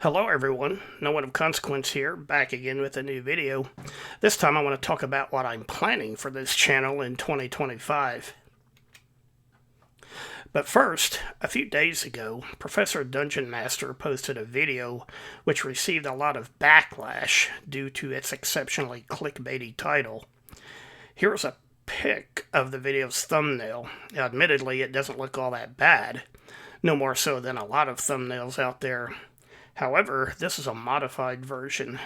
Hello everyone, no one of consequence here, back again with a new video. This time I want to talk about what I'm planning for this channel in 2025. But first, a few days ago, Professor Dungeon Master posted a video which received a lot of backlash due to its exceptionally clickbaity title. Here's a pic of the video's thumbnail. Now, admittedly, it doesn't look all that bad, no more so than a lot of thumbnails out there. However, this is a modified version.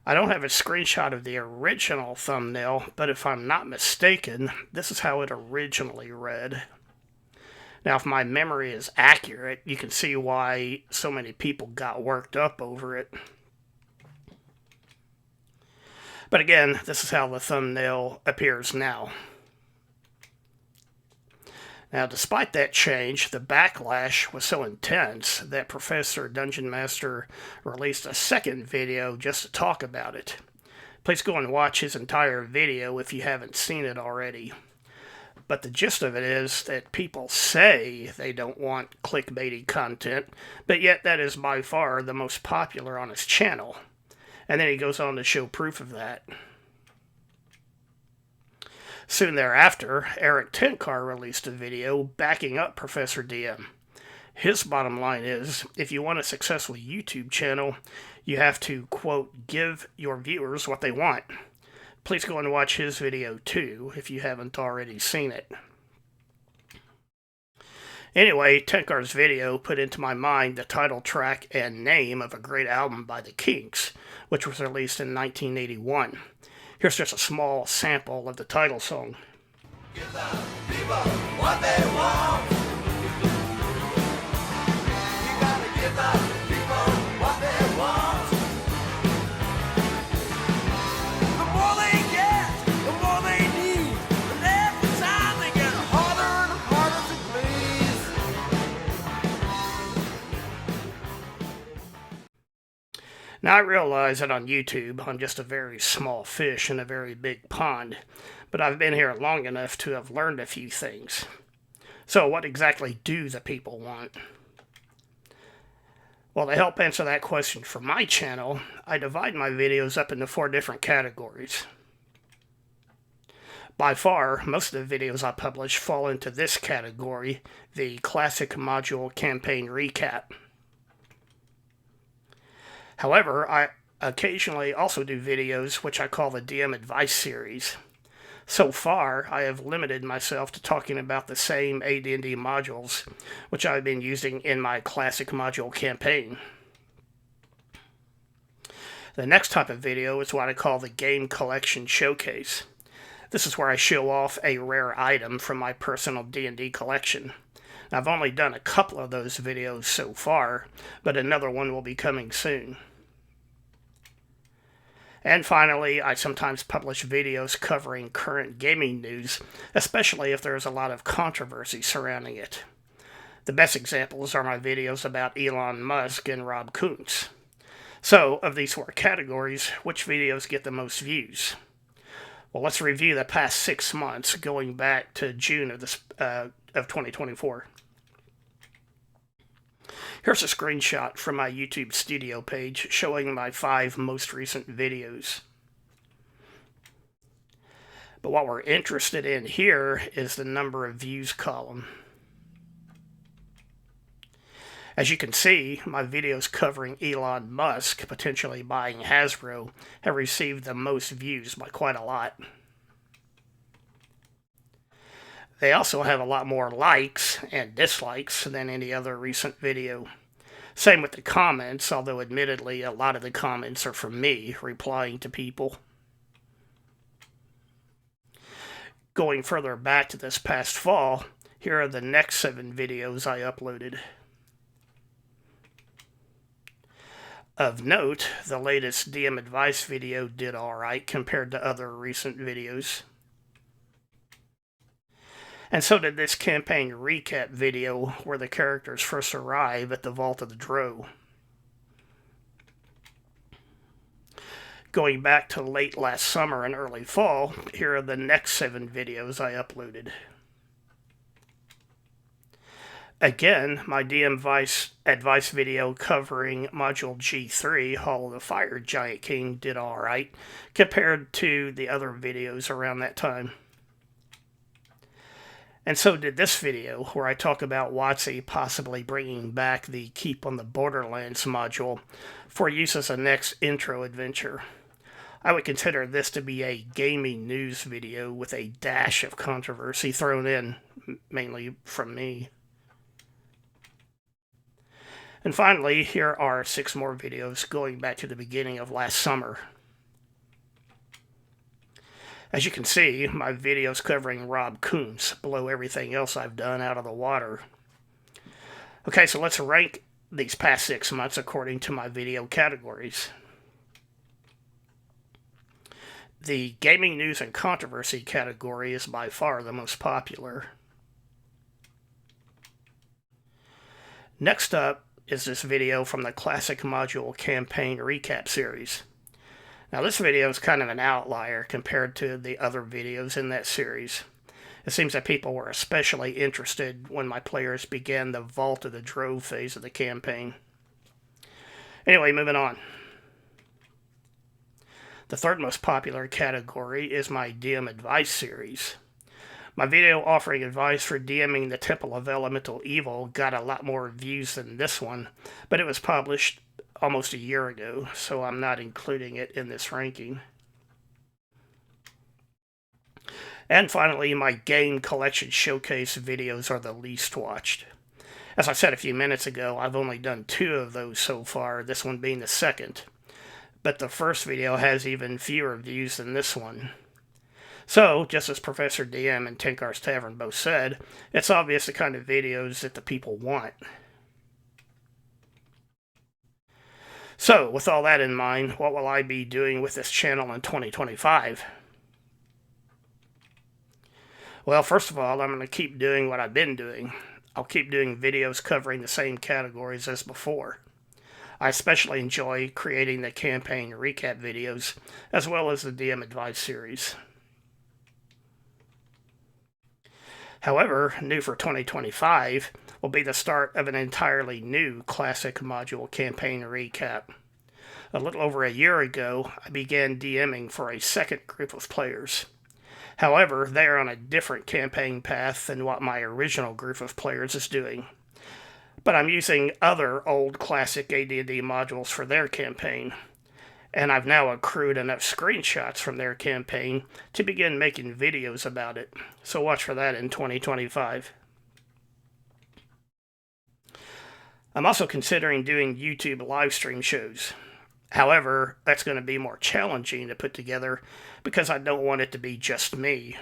I don't have a screenshot of the original thumbnail, but if I'm not mistaken, this is how it originally read. Now, if my memory is accurate, you can see why so many people got worked up over it. But again, this is how the thumbnail appears now. Now, despite that change, the backlash was so intense that Professor Dungeon Master released a second video just to talk about it. Please go and watch his entire video if you haven't seen it already. But the gist of it is that people say they don't want clickbaity content, but yet that is by far the most popular on his channel. And then he goes on to show proof of that. Soon thereafter, Eric Tenkar released a video backing up Professor DM. His bottom line is, if you want a successful YouTube channel, you have to, quote, give your viewers what they want. Please go and watch his video too, if you haven't already seen it. Anyway, Tenkar's video put into my mind the title track and name of a great album by the Kinks, which was released in 1981. Here's just a small sample of the title song. Give the people what they want. You gotta give the people what they want. The more they get, the more they need. And every time they get harder and harder to please. Now, I realize that on YouTube, I'm just a very small fish in a very big pond, but I've been here long enough to have learned a few things. So, what exactly do the people want? Well, to help answer that question for my channel, I divide my videos up into 4 different categories. By far, most of the videos I publish fall into this category, the Classic Module Campaign Recap. However, I occasionally also do videos which I call the DM Advice series. So far, I have limited myself to talking about the same AD&D modules which I've been using in my classic module campaign. The next type of video is what I call the Game Collection Showcase. This is where I show off a rare item from my personal D&D collection. I've only done a couple of those videos so far, but another one will be coming soon. And finally, I sometimes publish videos covering current gaming news, especially if there is a lot of controversy surrounding it. The best examples are my videos about Elon Musk and Rob Kuntz. So, of these 4 categories, which videos get the most views? Well, let's review the past 6 months, going back to June of 2024. Here's a screenshot from my YouTube studio page showing my 5 most recent videos. But what we're interested in here is the number of views column. As you can see, my videos covering Elon Musk potentially buying Hasbro have received the most views by quite a lot. They also have a lot more likes and dislikes than any other recent video. Same with the comments, although admittedly a lot of the comments are from me replying to people. Going further back to this past fall, here are the next 7 videos I uploaded. Of note, the latest DM Advice video did alright compared to other recent videos. And so did this campaign recap video where the characters first arrive at the Vault of the Drow. Going back to late last summer and early fall, here are the next 7 videos I uploaded. Again, my DM advice video covering Module G3, Hall of the Fire Giant King, did alright compared to the other videos around that time. And so did this video, where I talk about WotC possibly bringing back the Keep on the Borderlands module for use as a next intro adventure. I would consider this to be a gaming news video with a dash of controversy thrown in, mainly from me. And finally, here are 6 more videos going back to the beginning of last summer. As you can see, my videos covering Rob Coombs blow everything else I've done out of the water. Okay, so let's rank these past 6 months according to my video categories. The Gaming News and Controversy category is by far the most popular. Next up is this video from the Classic Module Campaign Recap series. Now this video is kind of an outlier compared to the other videos in that series. It seems that people were especially interested when my players began the Vault of the Drove phase of the campaign. Anyway, moving on. The third most popular category is my DM Advice series. My video offering advice for DMing the Temple of Elemental Evil got a lot more views than this one, but it was published almost a year ago, so I'm not including it in this ranking. And finally, my game collection showcase videos are the least watched. As I said a few minutes ago, I've only done 2 of those so far, this one being the second. But the first video has even fewer views than this one. So, just as Professor DM and Tenkar's Tavern both said, it's obvious the kind of videos that the people want. So, with all that in mind, what will I be doing with this channel in 2025? Well, first of all, I'm going to keep doing what I've been doing. I'll keep doing videos covering the same categories as before. I especially enjoy creating the campaign recap videos, as well as the DM Advice series. However, new for 2025 will be the start of an entirely new Classic Module Campaign Recap. A little over a year ago, I began DMing for a second group of players. However, they are on a different campaign path than what my original group of players is doing. But I'm using other old classic AD&D modules for their campaign, and I've now accrued enough screenshots from their campaign to begin making videos about it, so watch for that in 2025. I'm also considering doing YouTube live stream shows. However, that's going to be more challenging to put together because I don't want it to be just me.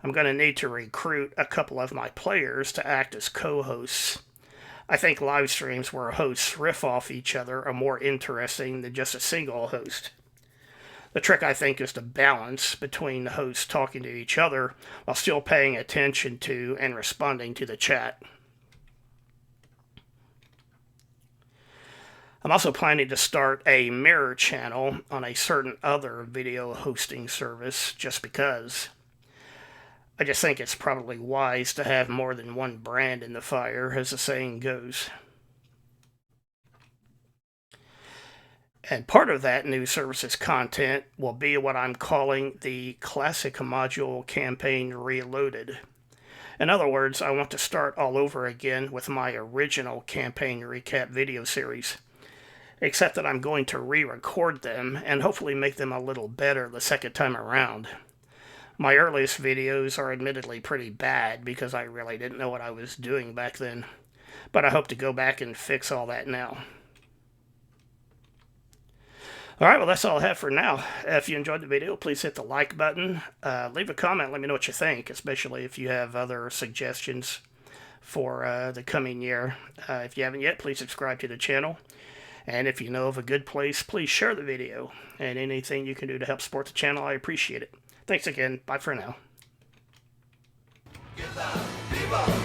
I'm going to need to recruit a couple of my players to act as co-hosts. I think live streams where hosts riff off each other are more interesting than just a single host. The trick, I think, is to balance between the hosts talking to each other while still paying attention to and responding to the chat. I'm also planning to start a mirror channel on a certain other video hosting service just because. I just think it's probably wise to have more than one brand in the fire, as the saying goes. And part of that new service's content will be what I'm calling the Classic Module Campaign Reloaded. In other words, I want to start all over again with my original campaign recap video series, except that I'm going to re-record them and hopefully make them a little better the second time around. My earliest videos are admittedly pretty bad because I really didn't know what I was doing back then, but I hope to go back and fix all that now. Alright, well that's all I have for now. If you enjoyed the video, please hit the like button. Leave a comment, let me know what you think, especially if you have other suggestions for the coming year. If you haven't yet, please subscribe to the channel. And if you know of a good place, please share the video. And anything you can do to help support the channel, I appreciate it. Thanks again. Bye for now. Give the people